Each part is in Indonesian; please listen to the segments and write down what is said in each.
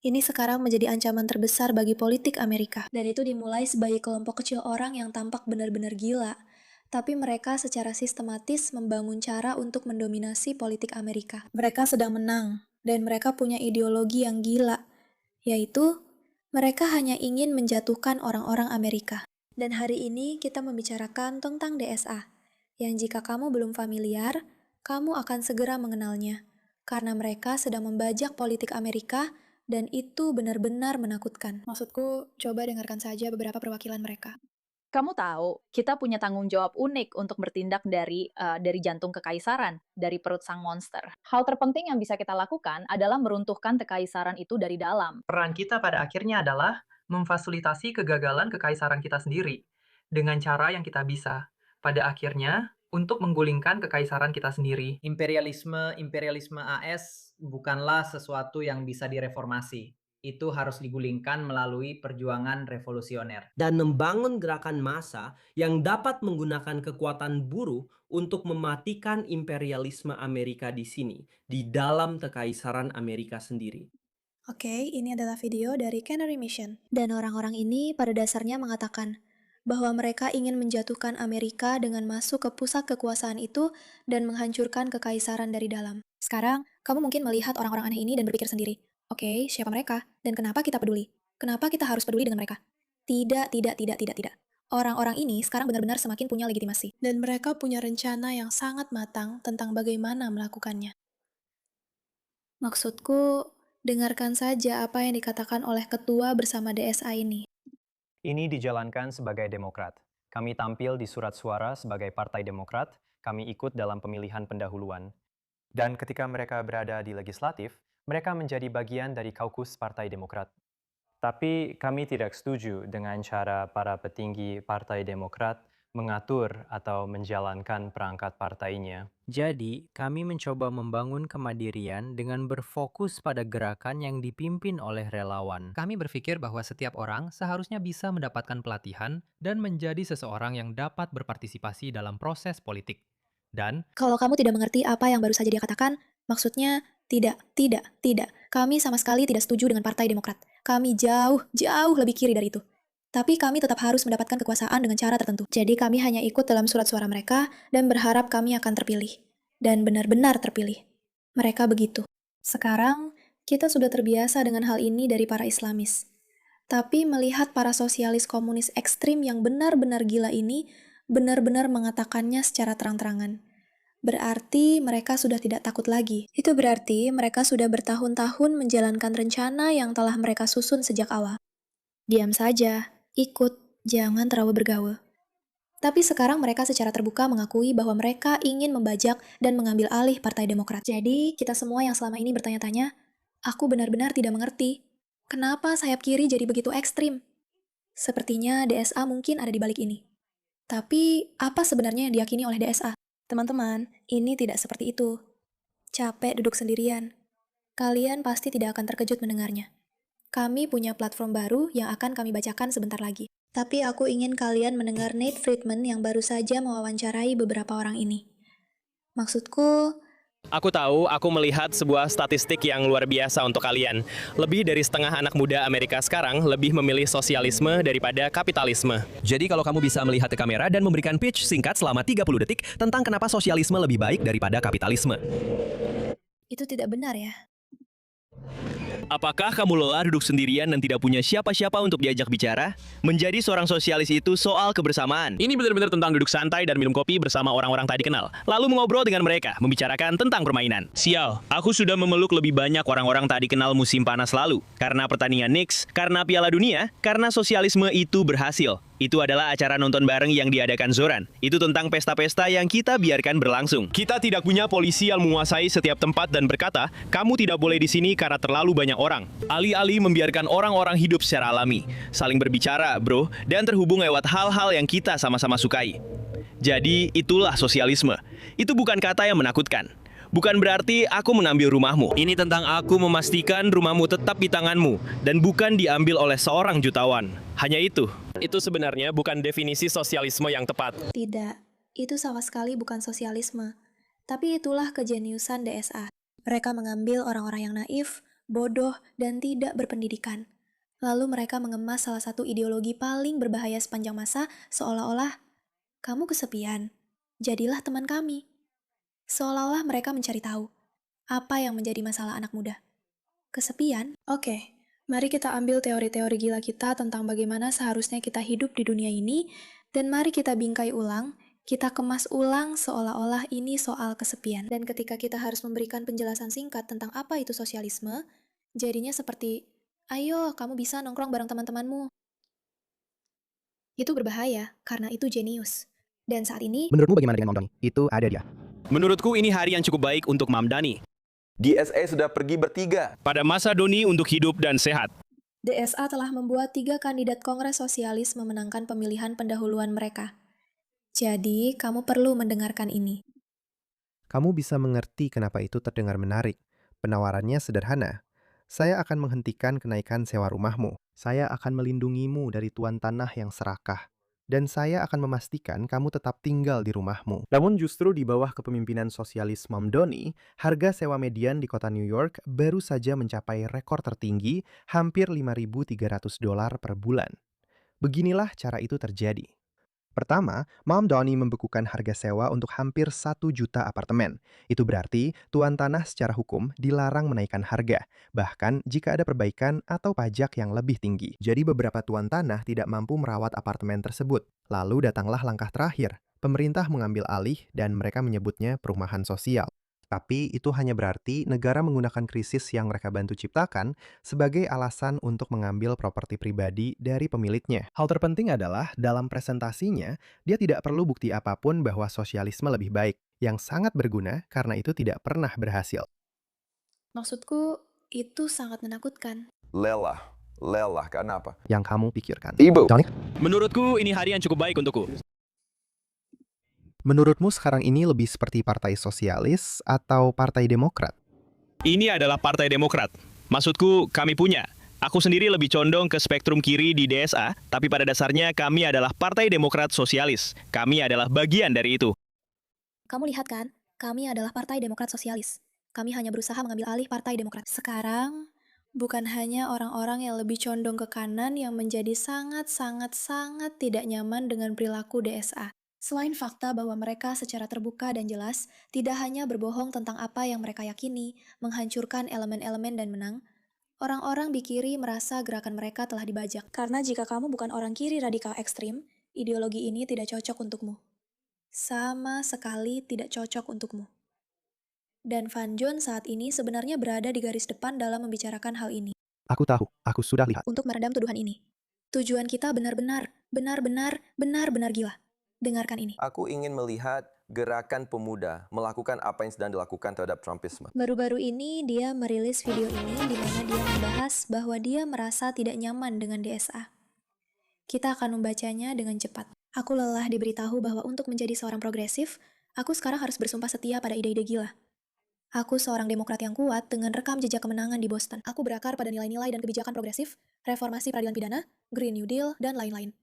Ini sekarang menjadi ancaman terbesar bagi politik Amerika. Dan itu dimulai sebagai kelompok kecil orang yang tampak benar-benar gila. Tapi mereka secara sistematis membangun cara untuk mendominasi politik Amerika. Mereka sedang menang, dan mereka punya ideologi yang gila, yaitu mereka hanya ingin menjatuhkan orang-orang Amerika. Dan hari ini kita membicarakan tentang DSA, yang jika kamu belum familiar, kamu akan segera mengenalnya. Karena mereka sedang membajak politik Amerika, dan itu benar-benar menakutkan. Maksudku, coba dengarkan saja beberapa perwakilan mereka. Kamu tahu, kita punya tanggung jawab unik untuk bertindak dari jantung kekaisaran, dari perut sang monster. Hal terpenting yang bisa kita lakukan adalah meruntuhkan kekaisaran itu dari dalam. Peran kita pada akhirnya adalah memfasilitasi kegagalan kekaisaran kita sendiri dengan cara yang kita bisa. Pada akhirnya, untuk menggulingkan kekaisaran kita sendiri. Imperialisme AS bukanlah sesuatu yang bisa direformasi. Itu harus digulingkan melalui perjuangan revolusioner. Dan membangun gerakan massa yang dapat menggunakan kekuatan buruh untuk mematikan imperialisme Amerika di sini, di dalam kekaisaran Amerika sendiri. Oke, ini adalah video dari Canary Mission. Dan orang-orang ini pada dasarnya mengatakan bahwa mereka ingin menjatuhkan Amerika dengan masuk ke pusat kekuasaan itu dan menghancurkan kekaisaran dari dalam. Sekarang, kamu mungkin melihat orang-orang aneh ini dan berpikir sendiri, oke, siapa mereka? Dan kenapa kita peduli? Kenapa kita harus peduli dengan mereka? Tidak, tidak, tidak, tidak, tidak. Orang-orang ini sekarang benar-benar semakin punya legitimasi. Dan mereka punya rencana yang sangat matang tentang bagaimana melakukannya. Maksudku, dengarkan saja apa yang dikatakan oleh ketua bersama DSA ini. Ini dijalankan sebagai Demokrat. Kami tampil di surat suara sebagai Partai Demokrat, kami ikut dalam pemilihan pendahuluan. Dan ketika mereka berada di legislatif, mereka menjadi bagian dari kaukus Partai Demokrat. Tapi kami tidak setuju dengan cara para petinggi Partai Demokrat mengatur atau menjalankan perangkat partainya. Jadi, kami mencoba membangun kemandirian dengan berfokus pada gerakan yang dipimpin oleh relawan. Kami berpikir bahwa setiap orang seharusnya bisa mendapatkan pelatihan dan menjadi seseorang yang dapat berpartisipasi dalam proses politik. Dan, Kalau kamu tidak mengerti apa yang baru saja dia katakan, maksudnya tidak, tidak, tidak. Kami sama sekali tidak setuju dengan Partai Demokrat. Kami jauh, jauh lebih kiri dari itu. Tapi kami tetap harus mendapatkan kekuasaan dengan cara tertentu. Jadi kami hanya ikut dalam surat suara mereka dan berharap kami akan terpilih. Dan benar-benar terpilih. Mereka begitu. Sekarang, kita sudah terbiasa dengan hal ini dari para Islamis. Tapi melihat para sosialis komunis ekstrim yang benar-benar gila ini, benar-benar mengatakannya secara terang-terangan. Berarti mereka sudah tidak takut lagi. Itu berarti mereka sudah bertahun-tahun menjalankan rencana yang telah mereka susun sejak awal. Diam saja, ikut, jangan terlalu bergaul. Tapi sekarang mereka secara terbuka mengakui bahwa mereka ingin membajak dan mengambil alih Partai Demokrat. Jadi, kita semua yang selama ini bertanya-tanya, aku benar-benar tidak mengerti, kenapa sayap kiri jadi begitu ekstrim? Sepertinya DSA mungkin ada di balik ini. Tapi, apa sebenarnya yang diyakini oleh DSA? Teman-teman, ini tidak seperti itu. Capek duduk sendirian. Kalian pasti tidak akan terkejut mendengarnya. Kami punya platform baru yang akan kami bacakan sebentar lagi. Tapi aku ingin kalian mendengar Nate Friedman yang baru saja mewawancarai beberapa orang ini. Maksudku, Aku tahu, aku melihat sebuah statistik yang luar biasa untuk kalian. Lebih dari setengah anak muda Amerika sekarang lebih memilih sosialisme daripada kapitalisme. Jadi kalau kamu bisa melihat ke kamera dan memberikan pitch singkat selama 30 detik tentang kenapa sosialisme lebih baik daripada kapitalisme. itu tidak benar ya. Apakah kamu lelah duduk sendirian dan tidak punya siapa-siapa untuk diajak bicara? Menjadi seorang sosialis itu soal kebersamaan. Ini benar-benar tentang duduk santai dan minum kopi bersama orang-orang tak dikenal. Lalu mengobrol dengan mereka, membicarakan tentang permainan. Sial, aku sudah memeluk lebih banyak orang-orang tak dikenal musim panas lalu. Karena pertandingan Knicks, karena Piala Dunia, karena sosialisme itu berhasil. Itu adalah acara nonton bareng yang diadakan Zoran. Itu tentang pesta-pesta yang kita biarkan berlangsung. Kita tidak punya polisi yang menguasai setiap tempat dan berkata, kamu tidak boleh di sini karena terlalu banyak orang. Alih-alih membiarkan orang-orang hidup secara alami, saling berbicara, bro, dan terhubung lewat hal-hal yang kita sama-sama sukai. Jadi, itulah sosialisme. Itu bukan kata yang menakutkan. Bukan berarti aku mengambil rumahmu. Ini tentang aku memastikan rumahmu tetap di tanganmu dan bukan diambil oleh seorang jutawan. Hanya itu. Itu sebenarnya bukan definisi sosialisme yang tepat. Tidak, itu sama sekali bukan sosialisme. Tapi itulah kejeniusan DSA. Mereka mengambil orang-orang yang naif, bodoh, dan tidak berpendidikan. Lalu mereka mengemas salah satu ideologi paling berbahaya sepanjang masa seolah-olah, kamu kesepian, jadilah teman kami. Seolah-olah mereka mencari tahu, apa yang menjadi masalah anak muda. Kesepian? Oke, mari kita ambil teori-teori gila kita tentang bagaimana seharusnya kita hidup di dunia ini, dan mari kita bingkai ulang, kita kemas ulang seolah-olah ini soal kesepian. Dan ketika kita harus memberikan penjelasan singkat tentang apa itu sosialisme, jadinya seperti, ayo, kamu bisa nongkrong bareng teman-temanmu. Itu berbahaya, karena itu jenius. Dan saat ini, Menurutmu bagaimana dengan Mam Doni? Itu ada dia. Menurutku ini hari yang cukup baik untuk Mam Dani. DSA sudah pergi bertiga. Pada masa Doni untuk hidup dan sehat. DSA telah membuat 3 kandidat Kongres Sosialis memenangkan pemilihan pendahuluan mereka. Jadi, kamu perlu mendengarkan ini. Kamu bisa mengerti kenapa itu terdengar menarik. Penawarannya sederhana. Saya akan menghentikan kenaikan sewa rumahmu. Saya akan melindungimu dari tuan tanah yang serakah. Dan saya akan memastikan kamu tetap tinggal di rumahmu. Namun justru di bawah kepemimpinan sosialis Mam Doni, harga sewa median di kota New York baru saja mencapai rekor tertinggi, hampir $5.300 per bulan. Beginilah cara itu terjadi. Pertama, Mam Doni membekukan harga sewa untuk hampir 1 juta apartemen. Itu berarti tuan tanah secara hukum dilarang menaikkan harga, bahkan jika ada perbaikan atau pajak yang lebih tinggi. Jadi beberapa tuan tanah tidak mampu merawat apartemen tersebut. Lalu datanglah langkah terakhir. Pemerintah mengambil alih dan mereka menyebutnya perumahan sosial. Tapi itu hanya berarti negara menggunakan krisis yang mereka bantu ciptakan sebagai alasan untuk mengambil properti pribadi dari pemiliknya. Hal terpenting adalah dalam presentasinya, dia tidak perlu bukti apapun bahwa sosialisme lebih baik, yang sangat berguna karena itu tidak pernah berhasil. Maksudku, itu sangat menakutkan. Lelah, kenapa? Yang kamu pikirkan. Ibu. Johnny, Menurutku ini hari yang cukup baik untukku. menurutmu sekarang ini lebih seperti Partai Sosialis atau Partai Demokrat? Ini adalah Partai Demokrat. Maksudku, kami punya. Aku sendiri lebih condong ke spektrum kiri di DSA, tapi pada dasarnya kami adalah Partai Demokrat Sosialis. Kami adalah bagian dari itu. Kamu lihat kan, kami adalah Partai Demokrat Sosialis. Kami hanya berusaha mengambil alih Partai Demokrat. Sekarang, bukan hanya orang-orang yang lebih condong ke kanan yang menjadi sangat-sangat tidak nyaman dengan perilaku DSA. Selain fakta bahwa mereka secara terbuka dan jelas tidak hanya berbohong tentang apa yang mereka yakini, menghancurkan elemen-elemen dan menang, orang-orang di kiri merasa gerakan mereka telah dibajak. Karena jika kamu bukan orang kiri radikal ekstrim, ideologi ini tidak cocok untukmu. Sama sekali tidak cocok untukmu. Dan Van John saat ini sebenarnya berada di garis depan dalam membicarakan hal ini. Aku tahu, aku sudah lihat. Untuk meredam tuduhan ini. Tujuan kita benar-benar gila. Dengarkan ini. Aku ingin melihat gerakan pemuda melakukan apa yang sedang dilakukan terhadap Trumpisme. Baru-baru ini dia merilis video ini di mana dia membahas bahwa dia merasa tidak nyaman dengan DSA. Kita akan membacanya dengan cepat. Aku lelah diberitahu bahwa untuk menjadi seorang progresif, aku sekarang harus bersumpah setia pada ide-ide gila. Aku seorang demokrat yang kuat dengan rekam jejak kemenangan di Boston. Aku berakar pada nilai-nilai dan kebijakan progresif, reformasi peradilan pidana, Green New Deal, dan lain-lain.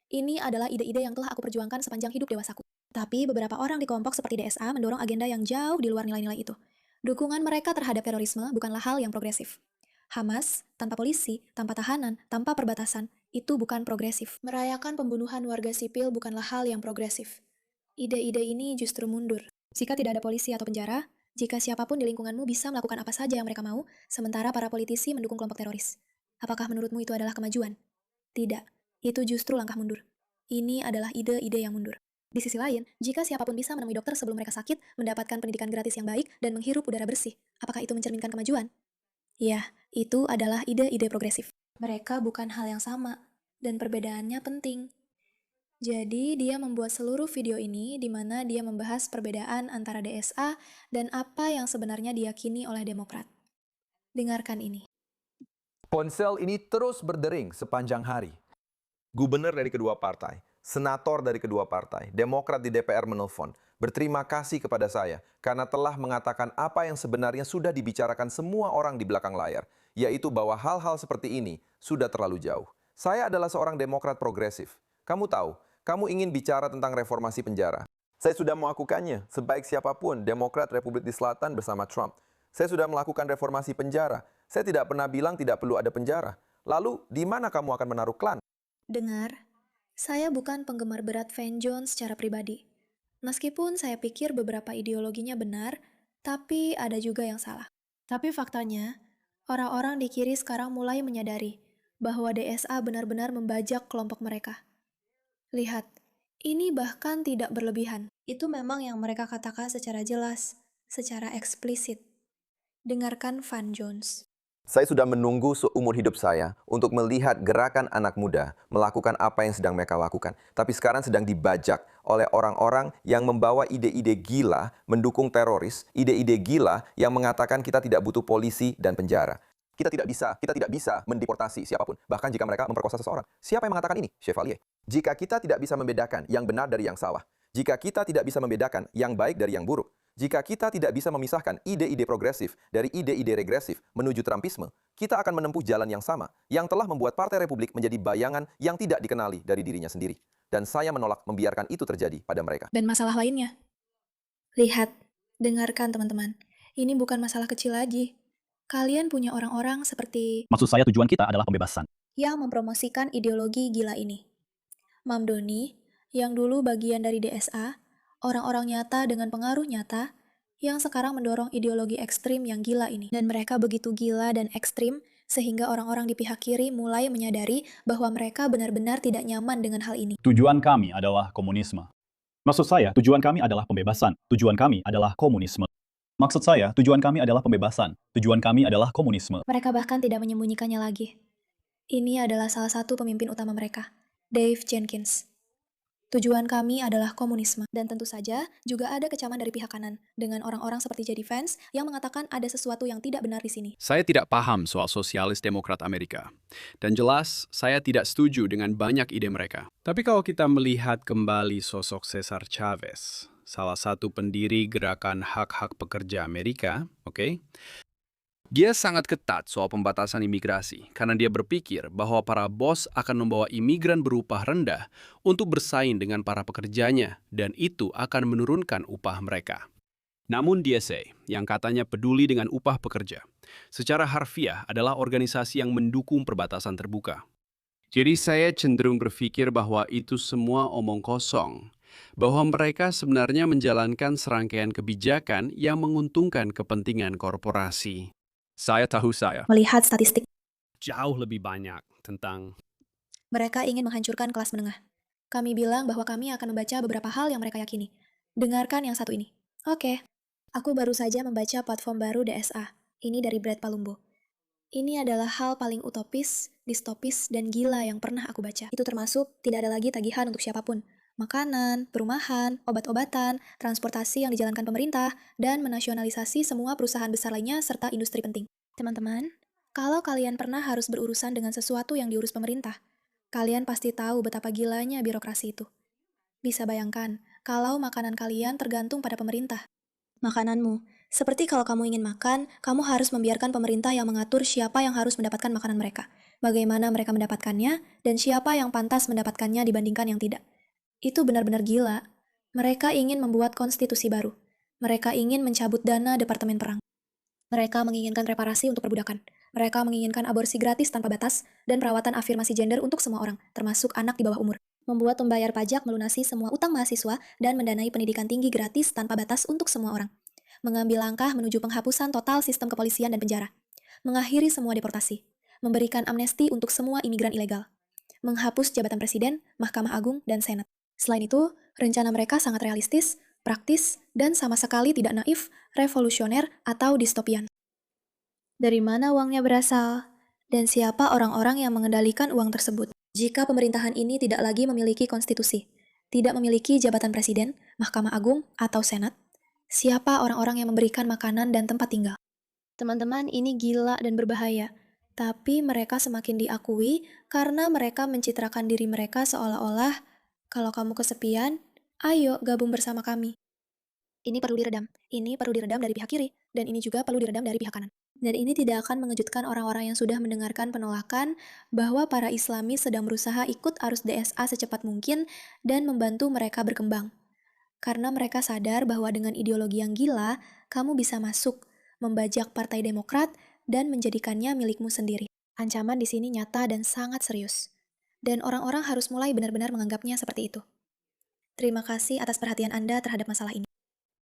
Ini adalah ide-ide yang telah aku perjuangkan sepanjang hidup dewasaku. Tapi beberapa orang di kelompok seperti DSA mendorong agenda yang jauh di luar nilai-nilai itu. Dukungan mereka terhadap terorisme bukanlah hal yang progresif. Hamas, tanpa polisi, tanpa tahanan, tanpa perbatasan, itu bukan progresif. Merayakan pembunuhan warga sipil bukanlah hal yang progresif. Ide-ide ini justru mundur. Jika tidak ada polisi atau penjara, jika siapapun di lingkunganmu bisa melakukan apa saja yang mereka mau, sementara para politisi mendukung kelompok teroris. Apakah menurutmu itu adalah kemajuan? Tidak. Itu justru langkah mundur. Ini adalah ide-ide yang mundur. Di sisi lain, jika siapapun bisa menemui dokter sebelum mereka sakit, mendapatkan pendidikan gratis yang baik, dan menghirup udara bersih, apakah itu mencerminkan kemajuan? Ya, itu adalah ide-ide progresif. Mereka bukan hal yang sama, dan perbedaannya penting. Jadi, dia membuat seluruh video ini di mana dia membahas perbedaan antara DSA dan apa yang sebenarnya diyakini oleh Demokrat. Dengarkan ini. Ponsel ini terus berdering sepanjang hari. Gubernur dari kedua partai, senator dari kedua partai, Demokrat di DPR menelpon, berterima kasih kepada saya karena telah mengatakan apa yang sebenarnya sudah dibicarakan semua orang di belakang layar, yaitu bahwa hal-hal seperti ini sudah terlalu jauh. Saya adalah seorang Demokrat progresif. Kamu tahu, kamu ingin bicara tentang reformasi penjara. Saya sudah melakukannya, sebaik siapapun Demokrat Republik di Selatan bersama Trump. Saya sudah melakukan reformasi penjara. Saya tidak pernah bilang tidak perlu ada penjara. Lalu, di mana kamu akan menaruh klan? Dengar, saya bukan penggemar berat Van Jones secara pribadi. Meskipun saya pikir beberapa ideologinya benar, tapi ada juga yang salah. Tapi faktanya, orang-orang di kiri sekarang mulai menyadari bahwa DSA benar-benar membajak kelompok mereka. Lihat, ini bahkan tidak berlebihan. Itu memang yang mereka katakan secara jelas, secara eksplisit. Dengarkan Van Jones. Saya sudah menunggu seumur hidup saya untuk melihat gerakan anak muda melakukan apa yang sedang mereka lakukan. Tapi sekarang sedang dibajak oleh orang-orang yang membawa ide-ide gila, mendukung teroris, ide-ide gila yang mengatakan kita tidak butuh polisi dan penjara. Kita tidak bisa mendeportasi siapapun, bahkan jika mereka memperkosa seseorang. Siapa yang mengatakan ini? Chevalier. Jika kita tidak bisa membedakan yang benar dari yang salah, jika kita tidak bisa membedakan yang baik dari yang buruk, jika kita tidak bisa memisahkan ide-ide progresif dari ide-ide regresif menuju Trumpisme, kita akan menempuh jalan yang sama, yang telah membuat Partai Republik menjadi bayangan yang tidak dikenali dari dirinya sendiri. Dan saya menolak membiarkan itu terjadi pada mereka. Dan masalah lainnya. Lihat, dengarkan teman-teman. Ini bukan masalah kecil lagi. Kalian punya orang-orang seperti Maksud saya tujuan kita adalah pembebasan. yang mempromosikan ideologi gila ini. Mam Doni, yang dulu bagian dari DSA, orang-orang nyata dengan pengaruh nyata, yang sekarang mendorong ideologi ekstrim yang gila ini. Dan mereka begitu gila dan ekstrim, sehingga orang-orang di pihak kiri mulai menyadari bahwa mereka benar-benar tidak nyaman dengan hal ini. Tujuan kami adalah komunisme. Maksud saya, tujuan kami adalah pembebasan. Tujuan kami adalah komunisme. Maksud saya, tujuan kami adalah pembebasan. Tujuan kami adalah komunisme. Mereka bahkan tidak menyembunyikannya lagi. Ini adalah salah satu pemimpin utama mereka, Dave Jenkins. Tujuan kami adalah komunisme. Dan tentu saja juga ada kecaman dari pihak kanan dengan orang-orang seperti J.D. Vance yang mengatakan ada sesuatu yang tidak benar di sini. Saya tidak paham soal sosialis demokrat Amerika. Dan jelas, saya tidak setuju dengan banyak ide mereka. Tapi kalau kita melihat kembali sosok Cesar Chavez, salah satu pendiri gerakan hak-hak pekerja Amerika, oke? Dia sangat ketat soal pembatasan imigrasi karena dia berpikir bahwa para bos akan membawa imigran berupah rendah untuk bersaing dengan para pekerjanya dan itu akan menurunkan upah mereka. Namun DSA, yang katanya peduli dengan upah pekerja, secara harfiah adalah organisasi yang mendukung perbatasan terbuka. Jadi saya cenderung berpikir bahwa itu semua omong kosong, bahwa mereka sebenarnya menjalankan serangkaian kebijakan yang menguntungkan kepentingan korporasi. Saya Melihat statistik, jauh lebih banyak tentang mereka ingin menghancurkan kelas menengah. Kami bilang bahwa kami akan membaca beberapa hal yang mereka yakini. Dengarkan yang satu ini. Oke, aku baru saja membaca platform baru DSA. Ini dari Brad Palumbo. Ini adalah hal paling utopis, distopis, dan gila yang pernah aku baca. Itu termasuk tidak ada lagi tagihan untuk siapapun. Makanan, perumahan, obat-obatan, transportasi yang dijalankan pemerintah, dan menasionalisasi semua perusahaan besar lainnya serta industri penting. Teman-teman, kalau kalian pernah harus berurusan dengan sesuatu yang diurus pemerintah, kalian pasti tahu betapa gilanya birokrasi itu. Bisa bayangkan, kalau makanan kalian tergantung pada pemerintah. Makananmu, seperti kalau kamu ingin makan, kamu harus membiarkan pemerintah yang mengatur siapa yang harus mendapatkan makanan mereka, bagaimana mereka mendapatkannya, dan siapa yang pantas mendapatkannya dibandingkan yang tidak. Itu benar-benar gila. Mereka ingin membuat konstitusi baru. Mereka ingin mencabut dana Departemen Perang. Mereka menginginkan reparasi untuk perbudakan. Mereka menginginkan aborsi gratis tanpa batas dan perawatan afirmasi gender untuk semua orang, termasuk anak di bawah umur. Membuat pembayar pajak melunasi semua utang mahasiswa dan mendanai pendidikan tinggi gratis tanpa batas untuk semua orang. Mengambil langkah menuju penghapusan total sistem kepolisian dan penjara. Mengakhiri semua deportasi. Memberikan amnesti untuk semua imigran ilegal. Menghapus jabatan presiden, Mahkamah Agung, dan Senat. Selain itu, rencana mereka sangat realistis, praktis, dan sama sekali tidak naif, revolusioner, atau distopian. Dari mana uangnya berasal? Dan siapa orang-orang yang mengendalikan uang tersebut? Jika pemerintahan ini tidak lagi memiliki konstitusi, tidak memiliki jabatan presiden, Mahkamah Agung, atau Senat, siapa orang-orang yang memberikan makanan dan tempat tinggal? Teman-teman, ini gila dan berbahaya. Tapi mereka semakin diakui karena mereka mencitrakan diri mereka seolah-olah kalau kamu kesepian, ayo gabung bersama kami. Ini perlu diredam. Ini perlu diredam dari pihak kiri, dan ini juga perlu diredam dari pihak kanan. Dan ini tidak akan mengejutkan orang-orang yang sudah mendengarkan penolakan bahwa para Islami sedang berusaha ikut arus DSA secepat mungkin dan membantu mereka berkembang. Karena mereka sadar bahwa dengan ideologi yang gila, kamu bisa masuk, membajak Partai Demokrat, dan menjadikannya milikmu sendiri. Ancaman di sini nyata dan sangat serius. Dan orang-orang harus mulai benar-benar menganggapnya seperti itu. Terima kasih atas perhatian Anda terhadap masalah ini.